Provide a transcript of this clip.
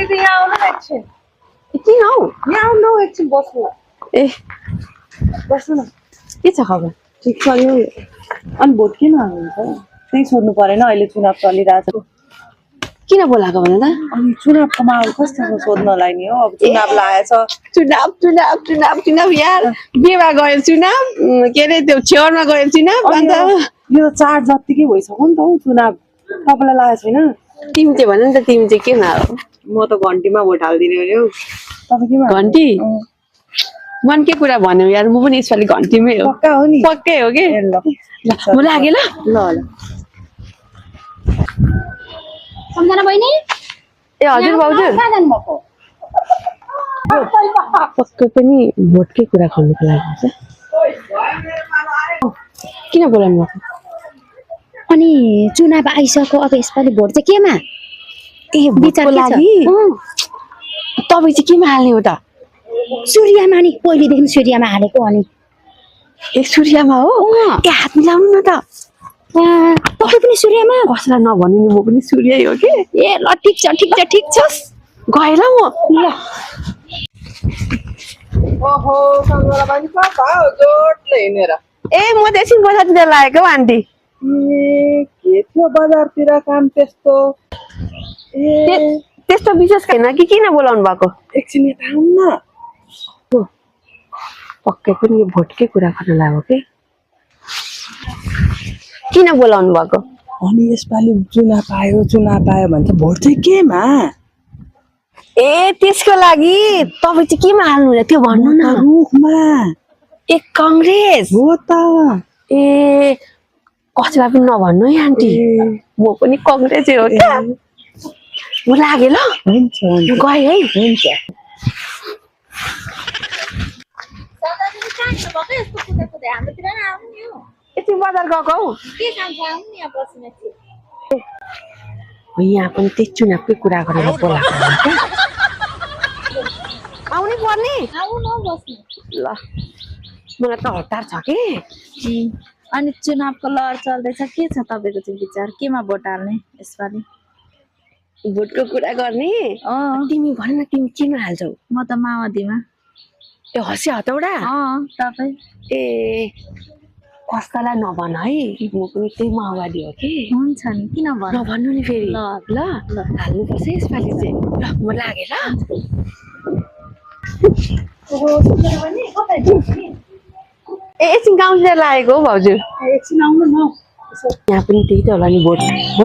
दिदी यहाँ आउनु न एकछिन किन हौ यहाँ आउनु न एकछिन बस्नु ए बस्नु न के छ खबर ठिक छ यो अनि भोट किन हाल्नुहुन्छ त्यही सोध्नु परेन अहिले चुनाव चलिरहेको छ किन बोलाएको भन त अनि चुनावको माहौल कस्तो छ सोध्नलाई नि हो अब चुनाव लागेछ चुनाव यार बेवा गयो चुनाव के अरे त्यो छेउमा गयो चुनाव अन्त यो चाड जत्तिकै भइसक्यो नि त हौ चुनाव तपाईँलाई लागेको छैन तिमी चाहिँ भन नि त तिमी चाहिँ किन हो म त घन्टीमा भोट हालिदिने हो नि हौ तपाईँ के घन्टी मन के कुरा भन्यो यार म पनि यसपालि घन्टीमै हो पक्का हो नि पक्कै हो के ल म लागे ल ल सम्झना बहिनी ए हजुर भाउजू कहाँ जानुभएको पक्कै पनि भोटकै कुरा गर्नुको लागि किन बोलाउनु भएको अनि चुनाव आइसक्यो अब यसपालि भोट चाहिँ केमा ए भोटको लागि तपाईँ चाहिँ केमा हाल्ने हो त सूर्यमा नि पहिलेदेखि सूर्यमा हालेको अनि ए सूर्यमा हो ए हात मिलाउनु न त तपाईँ पनि सूर्यमा कसैलाई नभन्नु नि म पनि सूर्यै हो कि ए ल ठिक छ गएँ ल म ल ओहो सम्झना बहिनी कता हो जोडले हिँडेर ए म त एकछिन बजारतिर लागेको हौ आन्टी ए के थियो बजारतिर काम त्यस्तो ए त्यस्तो विशेष छैन कि किन बोलाउनु भएको एकछिन यता आउनु न पक्कै पनि यो भोटकै कुरा गर्न लाग्यो कि किन बोलाउनु भएको अनि यसपालि चुनाव आयो भन्छ भोट चाहिँ केमा ए त्यसको लागि तपाईँ चाहिँ केमा हाल्नु होला त्यो भन्नु न रुखमा ए कांग्रेस हो त ए कसैलाई पनि नभन्नु है आन्टी म पनि कांग्रेसै हो क्या म लागे ल हुन्छ गए है हुन्छ यति बजार गएको हौ यहाँ पनि त्यही चुनावकै कुरा गरेर बोलाएको होला क्या आउनै पर्ने ल मलाई त हतार छ कि अनि चुनावको लहर चल्दैछ के छ तपाईको चाहिँ विचार केमा भोट हाल्ने यसपालि भोटको कुरा गर्ने तिमी भन न तिमी केमा हाल्छौ म त माओवादीमा ए हँसी हतौडा तपाईँ ए कसैलाई नभन है म पनि त्यही माओवादी हो कि हुन्छ नि किन भन्नु नभन्नु नि फेरि ल ल हाल्नुपर्छ यसपालि चाहिँ ल म लागे ल ए एकछिन गाउँतिर लागेको हौ भाउजू एकछिन आउनु न यहाँ पनि त्यही त होला नि भोट